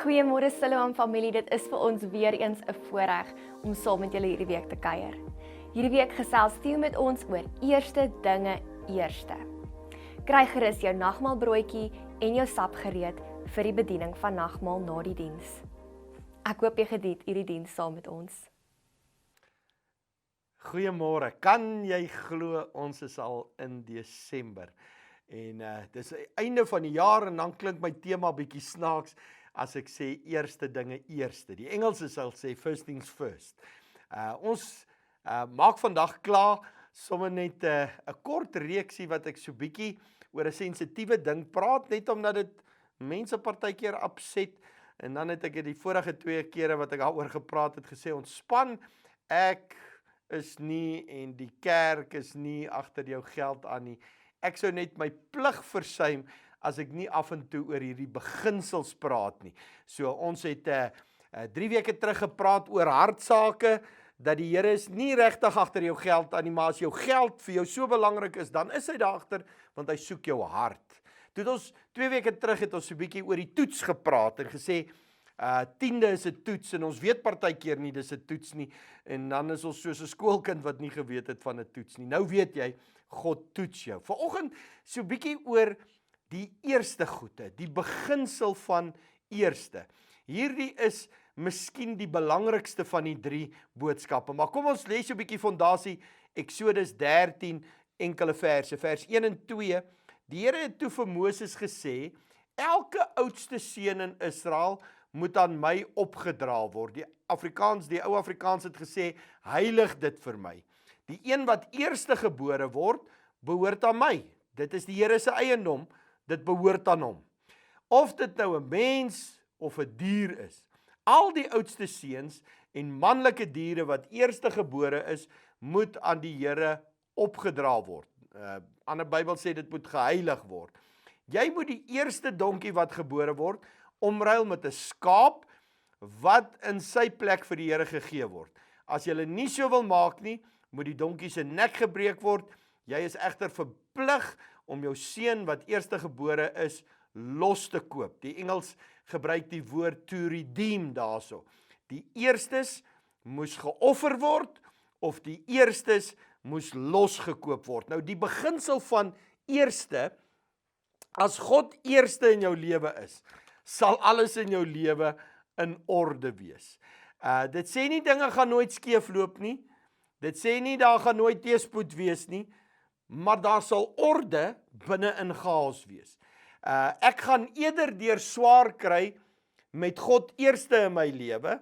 Goeiemôre Siloam familie, dit is vir ons weer eens 'n voorreg om saam met julle hierdie week te kuier. Hierdie week gesels Theo met ons oor eerste dinge eerste. Kry gerus jou nagmaalbroodjie en jou sap gereed vir die bediening van nagmaal na die diens. Ek hoop jy geniet hierdie diens saam met ons. Goeiemôre, kan jy glo ons is al in Desember en dis die einde van die jaar en dan klink my tema bietjie snaaks as ek sê eerste dinge eerste. Die Engelse sal sê first things first. Ons maak vandag klaar sommer net 'n kort reeksie wat ek so bietjie oor 'n sensitiewe ding praat, net omdat dit mense partykeer opset en dan het ek die vorige 2 kere wat ek daaroor gepraat het gesê ontspan, ek is nie en die kerk is nie agter jou geld aan nie. Ek sou net my plig versuim as ek nie af en toe oor hierdie beginsels praat nie. So ons het 3 weke terug gepraat oor hartsake, dat die Here is nie regtig agter jou geld aan nie, maar as jou geld vir jou so belangrik is, dan is hy daar agter, want hy soek jou hart. Toe het ons 2 weke terug het ons so 'n bietjie oor die toets gepraat en gesê, 10de is 'n toets en ons weet partykeer nie dis 'n toets nie en dan is ons soos 'n skoolkind wat nie geweet het van 'n toets nie. Nou weet jy, God toets jou. Vanoggend so 'n bietjie oor die eerste goede, die beginsel van eerste. Hierdie is miskien die belangrikste van die 3 boodskappe, maar kom ons lees so 'n bietjie fondasie, Exodus 13 enkele verse, vers 1 en 2. Die Here het toe vir Moses gesê, elke oudste seun in Israel moet aan my opgedra word. Die ou Afrikaans het gesê, heilig dit vir my. Die een wat eerste gebore word, behoort aan my. Dit is die Here se eiendom, dit behoort aan hom. Of dit nou 'n mens of 'n dier is. Al die oudste seuns en manlike diere wat eerste gebore is, moet aan die Here opgedra word. Ander Bybel sê dit moet geheilig word. Jy moet die eerste donkie wat gebore word, omruil met 'n skaap wat in sy plek vir die Here gegee word. As jy nie so wil maak nie, moet die donkie se nek gebreek word. Jy is egter verplig om jou seun wat eerste gebore is, los te koop. Die Engels gebruik die woord to redeem daarso. Die eerstes moes geoffer word of die eerstes moes losgekoop word. Nou die beginsel van eerste, as God eerste in jou lewe is, sal alles in jou lewe in orde wees. Dit sê nie dinge gaan nooit skeefloop nie. Dit sê nie daar gaan nooit teëspoed wees nie, maar daar sal orde binne in chaos wees. Ek gaan eerder deur swaar kry met God eerste in my lewe,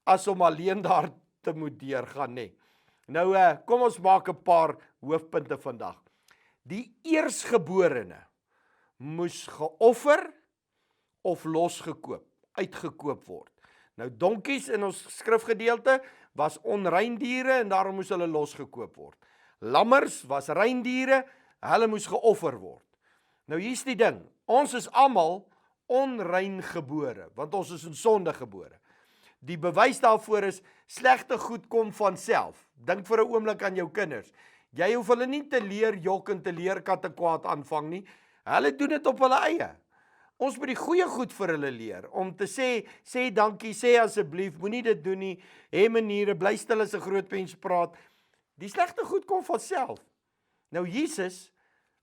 as om alleen daar te moet deurgaan, nee. Nou, kom ons maak 'n paar hoofpunte vandag. Die eersgeborene moes geoffer of losgekoop, uitgekoop word. Nou, donkies in ons skrifgedeelte was onrein diere en daarom moes hulle losgekoop word. Lammers was rein diere, hulle moes geoffer word. Nou hier's die ding, ons is almal onrein gebore, want ons is in sonde gebore. Die bewys daarvoor is, slegte goed kom van self. Dink vir 'n oomblik aan jou kinders. Jy hoef hulle nie te leer jok en te leer kattekwaad aanvang nie. Hulle doen dit op hulle eie. Ons moet die goeie goed vir hulle leer, om te sê dankie, sê asseblief, moenie dit doen nie, hê maniere, bly stil as 'n groot mens praat. Die slegte goed kom van self. Nou Jesus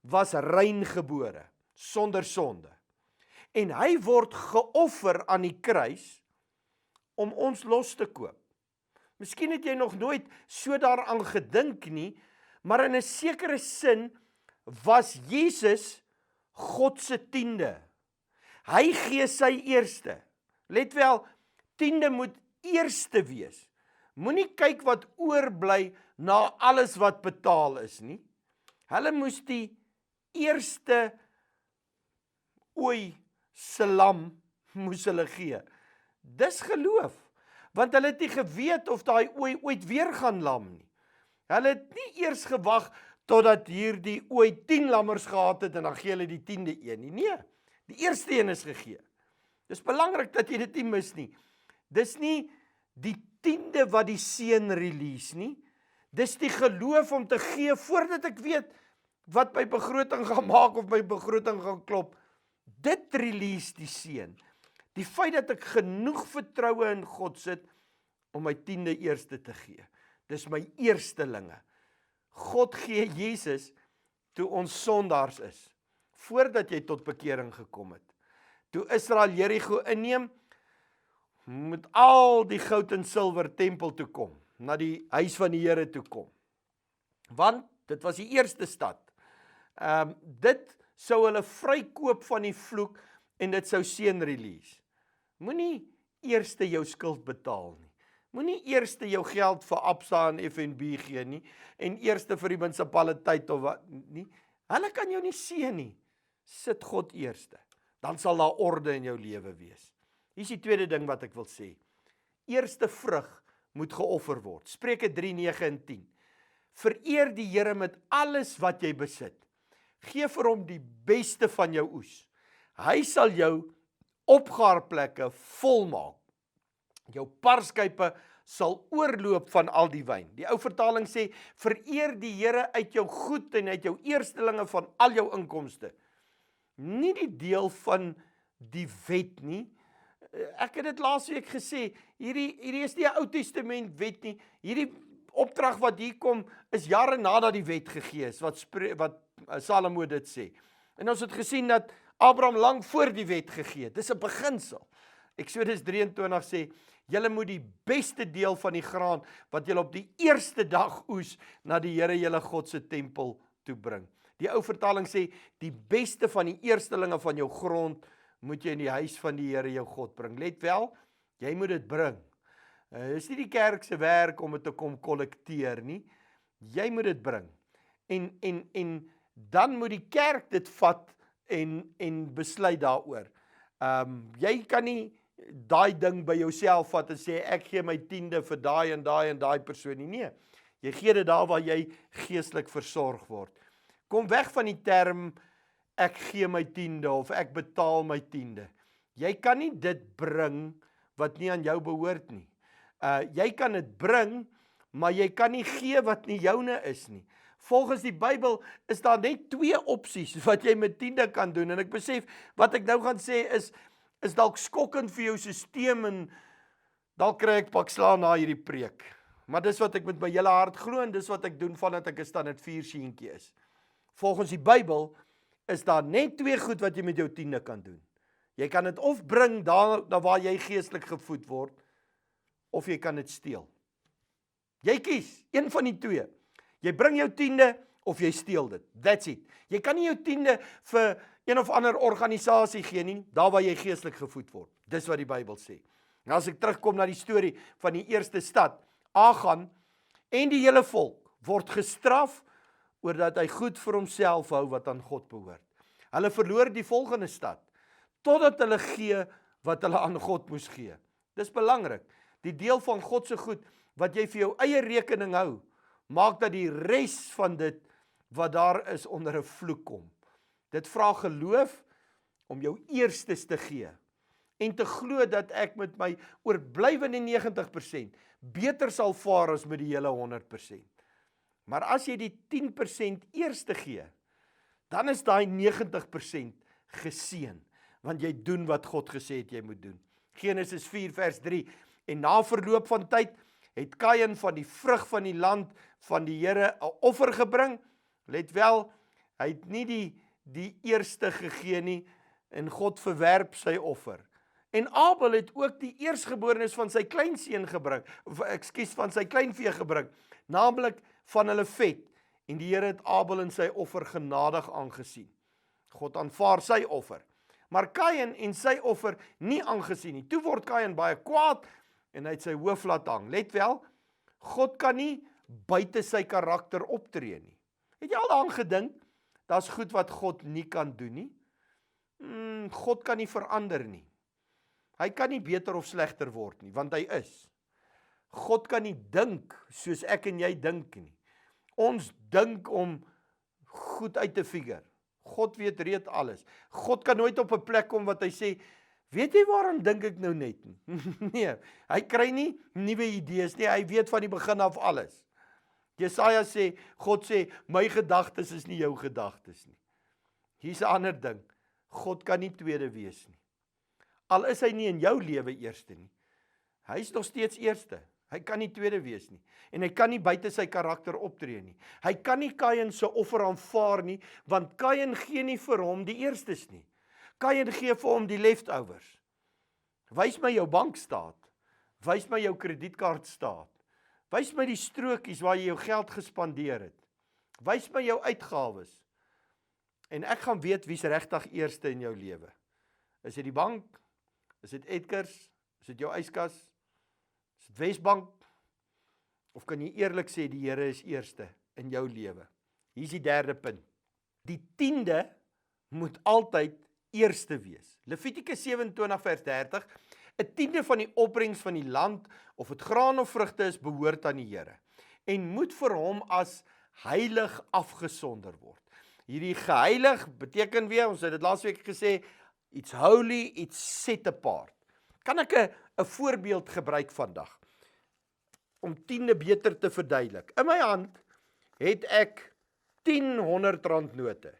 was rein gebore, sonder sonde. En hy word geoffer aan die kruis om ons los te koop. Miskien het jy nog nooit so daaraan gedink nie, maar in 'n sekere sin was Jesus God se 10de. Hy gee sy eerste. Let wel, 10de moet eerste wees. Moenie kyk wat oorbly na alles wat betaal is nie. Hulle moes die eerste se lam moes hulle gee. Dis geloof, want hulle het nie geweet of daai ooit weer gaan lam nie. Hulle het nie eers gewag totdat hierdie 10 lammers gehad het en dan gee hulle die 10de een nie. Nee, die eerste een is gegee. Dis belangrik dat jy dit nie mis nie. Dis nie die 10de wat die seun release nie. Dis die geloof om te gee voordat ek weet wat my begroting gaan maak of my begroting gaan klop. Dit release die seun. Die feit dat ek genoeg vertroue in God sit om my 10de eerste te gee. Dis my eerstelinge. God gee Jesus toe ons sondaars is, voordat jy tot bekering gekom het. Toe Israel Jerigo inneem, moet al die goud en silwer tempel toe kom, na die huis van die Here toe kom. Want dit was die eerste stad. Dit sou hulle vrykoop van die vloek en dit sou seën release. Moenie eers jou skuld betaal nie. Moenie eers jou geld vir Absa en FNB gee nie en eers vir die munisipaliteit of wat nie. Hulle kan jou nie seën nie. Sit God eerste. Dan sal daar orde in jou lewe wees. Hier is die tweede ding wat ek wil sê. Eerste vrug moet geoffer word. Spreuke 3:9 en 10. Vereer die Here met alles wat jy besit. Gee vir hom die beste van jou oes. Hy sal jou opgaarplekke volmaak. Jou parskype sal oorloop van al die wyn. Die ou vertaling sê, vereer die Here uit jou goed en uit jou eerstelinge van al jou inkomste. Nie die deel van die wet nie. Ek het dit laasweek gesê, hierdie is nie 'n Ou Testament wet nie. Hierdie opdrag wat hier kom, is jare nadat die wet gegee is, wat Salomo dit sê. En ons het gesien dat Abraham lang voor die wet gegee het. Dis 'n beginsel. Eksodus 23 sê, julle moet die beste deel van die graan, wat julle op die eerste dag oes, na die Here julle God se tempel toe bring. Die ou vertaling sê, die beste van die eerstelinge van jou grond, moet jy in die huis van die Here jou God bring. Let wel, jy moet dit bring. Is nie die kerk se werk om dit te kom kollekteer nie. Jy moet dit bring. En dan moet die kerk dit vat en besluit daaroor. Jy kan nie daai ding by jouself vat en sê ek gee my 10de vir daai en daai persoon nie. Nee, jy gee dit daar waar jy geestelik versorg word. Kom weg van die term ek gee my 10de of ek betaal my 10de. Jy kan nie dit bring wat nie aan jou behoort nie. Jy kan dit bring, maar jy kan nie gee wat nie joune is nie. Volgens die Bybel is daar net 2 opsies wat jy met 10de kan doen. En ek besef, wat ek nou gaan sê is dalk skokkend vir jou sisteem en dalk kry ek pak slaan na hierdie preek. Maar dis wat ek met my hele hart glo en dis wat ek doen vandat ek 'n standaard 4 seentjie is. Volgens die Bybel is daar net 2 goed wat jy met jou 10de kan doen. Jy kan dit of bring daar waar jy geestelik gevoed word, of jy kan dit steel. Jy kies, een van die 2. Jy bring jou 10de of jy steel dit. That's it. Jy kan nie jou 10de vir een of ander organisasie gee nie, daar waar jy geestelik gevoed word. Dis wat die Bybel sê. Nou as ek terugkom na die storie van die eerste stad, Achan en die hele volk word gestraf oordat hy goed vir homself hou wat aan God behoort. Hulle verloor die volgende stad, totdat hulle gee wat hulle aan God moes gee. Dis belangrik. Die deel van God se goed wat jy vir jou eie rekening hou, maak dat die res van dit wat daar is onder 'n vloek kom. Dit vra geloof om jou eerstes te gee en te glo dat ek met my oorblywende 90% beter sal vaar as met die hele 100%. Maar as jy die 10% eerste gee, dan is daai 90% geseën, want jy doen wat God gesê het jy moet doen. Genesis 4 vers 3, en na verloop van tyd het Kain van die vrug van die land van die Here 'n offer gebring. Let wel, hy het nie die eerste gegee nie en God verwerp sy offer. En Abel het ook die eersgeborenes van sy kleinseun gebring, van sy kleinvee gebring, naamlik van hulle vet. En die Here het Abel en sy offer genadig aangesien. God aanvaar sy offer. Maar Kain en sy offer nie aangesien nie. Toe word Kain baie kwaad en hy het sy hoof laat hang. Let wel, God kan nie buite sy karakter optree nie. Het jy al daaraan gedink? Daar's goed wat God nie kan doen nie. God kan nie verander nie. Hy kan nie beter of slegter word nie, want hy is. God kan nie dink soos ek en jy dink nie. Ons dink om goed uit te figure. God weet reeds alles. God kan nooit op 'n plek kom wat hy sê, weet jy waaraan dink ek nou net nie? Nee, hy kry nie nuwe idees nie, hy weet van die begin af alles. Jesaja sê, God sê, my gedagtes is nie jou gedagtes nie. Hier's 'n ander ding, God kan nie tweede wees nie. Al is hy nie in jou lewe eerste nie. Hy is nog steeds eerste. Hy kan nie tweede wees nie. En hy kan nie buite sy karakter optree nie. Hy kan nie Kain se offer aanvaar nie, want Kain gee nie vir hom die eerstes nie. Kain gee vir hom die leftovers. Wys my jou bankstaat. Wys my jou kredietkaartstaat. Wys my die strokies waar jy jou geld gespandeer het. Wys my jou uitgawes. En ek gaan weet wie's regtig eerste in jou lewe. Is dit die bank? Is dit Edgars? Is dit jou yskas? Is dit Wesbank? Of kan jy eerlik sê die Here is eerste in jou lewe? Hier is die derde punt. Die 10de moet altyd eerste wees. Levitikus 27 vers 30, 'n 10de van die opbrengs van die land, of het graan of vrugte is, behoort aan die Here, en moet vir hom as heilig afgesonder word. Hierdie geheilig beteken weer, ons het dit laasweek gesê, it's holy, it's set apart. Kan ek 'n voorbeeld gebruik vandag, om 10de beter te verduidelik? In my hand het ek 10 R100 note.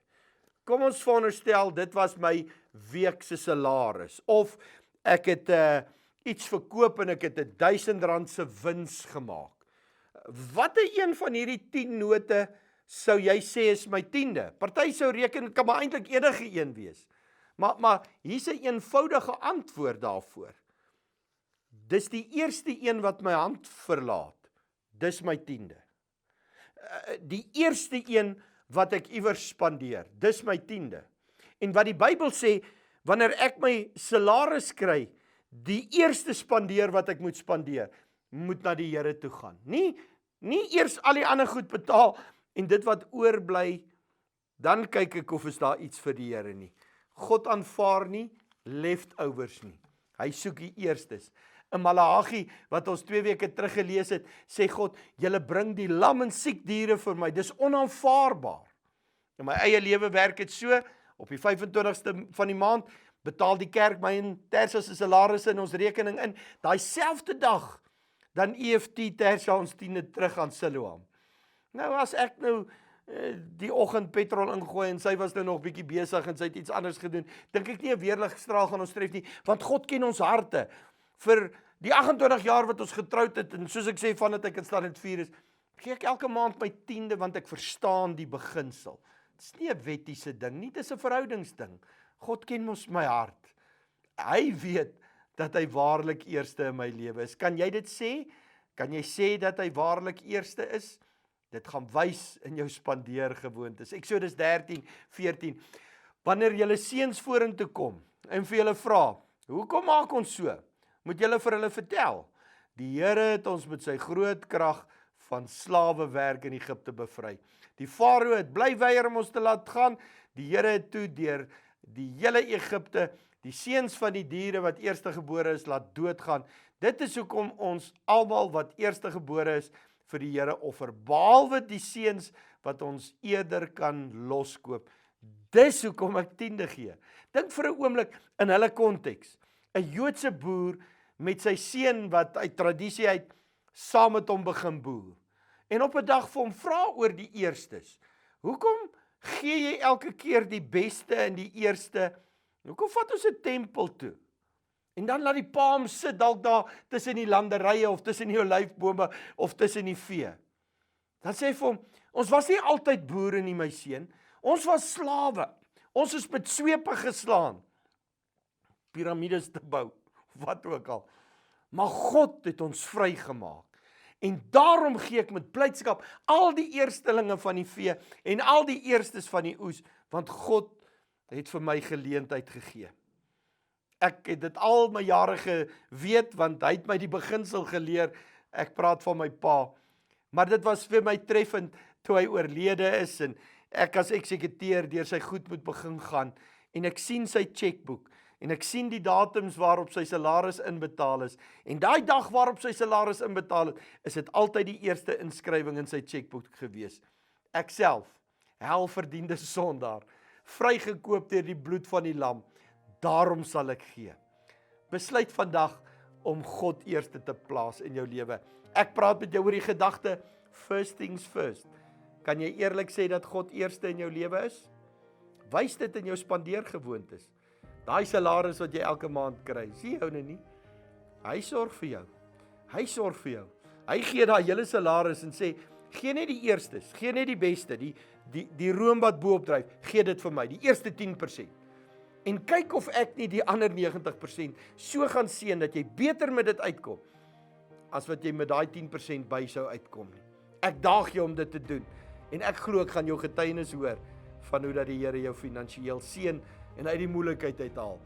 Kom ons veronderstel, dit was my week se salaris, of ek het iets verkoop en ek het R1000 se wins gemaak. Watter een van hierdie 10 note sou jy sê is my 10de? Party sou reken, dit kan maar eintlik enige een wees. Maar hier's 'n eenvoudige antwoord daarvoor. Dis die eerste een wat my hand verlaat. Dis my 10de. Die eerste een wat ek iewers spandeer, dis my 10de. En wat die Bybel sê, wanneer ek my salaris kry, die eerste spandeer wat ek moet spandeer, moet na die Here toe gaan. Nie eers al die ander goed betaal, en dit wat oorbly, dan kyk ek of is daar iets vir die Here nie. God aanvaar nie leftovers nie. Hy soek die eerstes. In Maleagi, wat ons 2 weke terug gelees het, sê God, julle bring die lam en siek diere vir my. Dis onaanvaarbaar. In my eie lewe werk dit so, op die 25ste van die maand, betaal die kerk my en Tersa se salarisse in ons rekening in. Daai selfde dag, dan EFT Tersa ons 10de terug aan Siloam. Nou as ek die oggend petrol ingooi en sy was nou nog bietjie besig en sy het iets anders gedoen, dink ek nie 'n weerligstraal gaan ons tref nie, want God ken ons harte. Vir die 28 jaar wat ons getroud het, en soos ek sê, vandat ek in Standaard 4 is, gee ek elke maand my 10de, want ek verstaan die beginsel. Dit is nie 'n wettiese ding nie, dit is 'n verhoudingsding. God ken mos my hart. Hy weet dat hy waarlik eerste in my lewe is. Kan jy dit sê? Kan jy sê dat hy waarlik eerste is? Dit gaan wys in jou spandeergewoontes. Eksodus 13:14. Wanneer julle seuns vorentoe kom en vir julle vra, hoekom maak ons so? Moet julle vir hulle vertel, die Here het ons met sy groot krag van slawewerk in Egipte bevry. Die Farao het bly weier om ons te laat gaan. Die Here het toe deur die hele Egipte die seuns van die diere wat eerstegebore is laat doodgaan. Dit is hoekom ons almal wat eerstegebore is vir die Here offer, behalwe die seuns wat ons eerder kan loskoop. Dis hoekom ek 10de gee. Dink vir 'n oomblik in hulle konteks. 'n Joodse boer met sy seun wat uit tradisie uit saam met hom begin boer. En op 'n dag vir hom vra oor die eerstes. Hoekom gee jy elke keer die beste en die eerste? Hoekom vat ons 'n tempel toe? En dan laat die pa hom sit dalk daar tussen die landerye of tussen die olyfbome of tussen die vee. Dan sê hy vir hom, ons was nie altyd boere nie, my seun. Ons was slawe. Ons is met swepe geslaan. Piramides te bou, wat ook al. Maar God het ons vrygemaak. En daarom gee ek met blydskap al die eerstelinge van die vee en al die eerstes van die oes, want God het vir my geleentheid gegee. Ek het dit al my jare geweet, want hy het my die beginsel geleer. Ek praat van my pa. Maar dit was vir my treffend toe hy oorlede is en ek as eksekuteur deur sy goed moet begin gaan en ek sien sy chequeboek en ek sien die datums waarop sy salaris inbetaal is en daai dag waarop sy salaris inbetaal het, is dit altyd die eerste inskrywing in sy chequeboek gewees. Ek self, helverdiende sondaar, vrygekoop deur die bloed van die lam, daarom sal ek gee. Besluit vandag om God eerste te plaas in jou lewe. Ek praat met jou oor die gedagte, first things first. Kan jy eerlik sê dat God eerste in jou lewe is? Wys dit in jou spandeergewoontes. Daai salaris wat jy elke maand kry, sien jou nie. Hy sorg vir jou. Hy sorg vir jou. Hy gee daai hele salaris en sê, gee net die eerstes, gee net die beste, die room wat bo-op dryf, gee dit vir my, die eerste 10%. En kyk of ek nie die ander 90% so gaan seën dat jy beter met dit uitkom, as wat jy met daai 10% by sou uitkom nie. Ek daag jou om dit te doen. En ek glo ek gaan jou getuienis hoor van hoe dat die Here jou finansiëel seën en uit die moeilikheid uithaal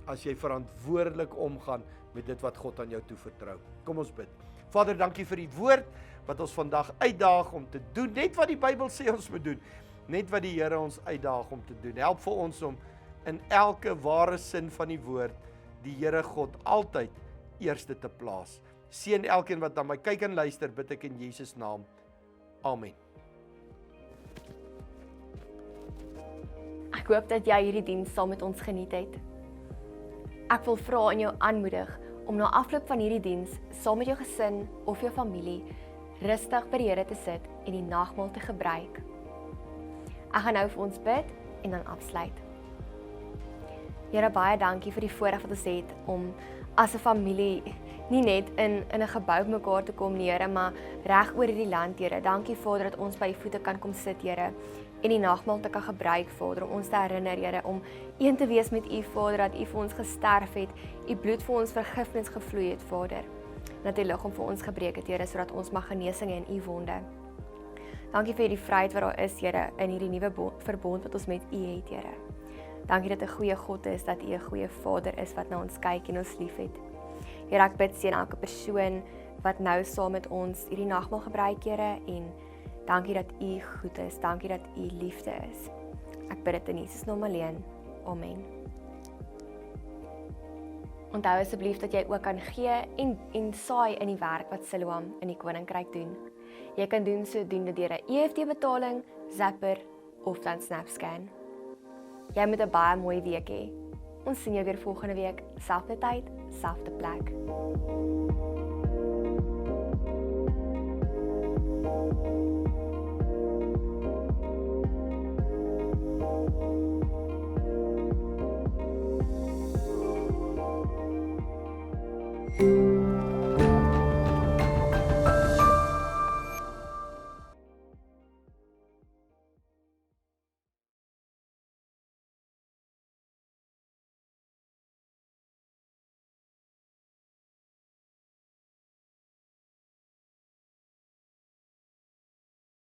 as jy verantwoordelik omgaan met dit wat God aan jou toevertrou. Kom ons bid. Vader, dankie vir die woord wat ons vandag uitdaag om te doen, net wat die Bybel sê ons moet doen, net wat die Here ons uitdaag om te doen. Help vir ons om in elke ware sin van die woord die Here God altyd eerste te plaas. Seën elkeen wat na my kyk en luister, bid ek in Jesus naam. Amen. Ek hoop dat jy hierdie diens saam met ons geniet het. Ek wil vra en jou aanmoedig om na afloop van hierdie diens saam met jou gesin of jou familie rustig by die Here te sit en die nagmaal te gebruik. Ek gaan nou vir ons bid en dan afsluit. Here, baie dankie vir die voorreg wat ons het om as 'n familie nie net in 'n gebou mekaar te kom, Here, maar reg oor hierdie land, Here. Dankie, Vader, dat ons by U voete kan kom sit, Here, en die nagmaal te kan gebruik, Vader, om ons te herinner, Here, om een te wees met U, Vader, dat U vir ons gesterf het, U bloed vir ons vergifnis gevloei het, Vader, dat U liggaam vir ons gebreek het, Here, sodat ons mag genesing hê in U wonde. Dankie vir die vryheid wat daar is, Here, in hierdie nuwe verbond wat ons met U het, Here. Dankie dat 'n goeie God is, dat U 'n goeie Vader is wat na ons kyk en ons liefhet. Here, ek bid seën elke persoon wat nou saam met ons hierdie nagmaal gebruik, Here, en dankie dat U goed is, dankie dat U liefde is. Ek bid dit in Jesus naam alleen. Amen. Onthou asseblief dat jy ook kan gee en saai in die werk wat Siloam in die koninkryk doen. Jy kan doen sodoende deur 'n EFT-betaling, Zapper of dan SnapScan. Jy moet 'n baie mooi week hê. Ons sien jou weer volgende week, selfde tyd, selfde plek.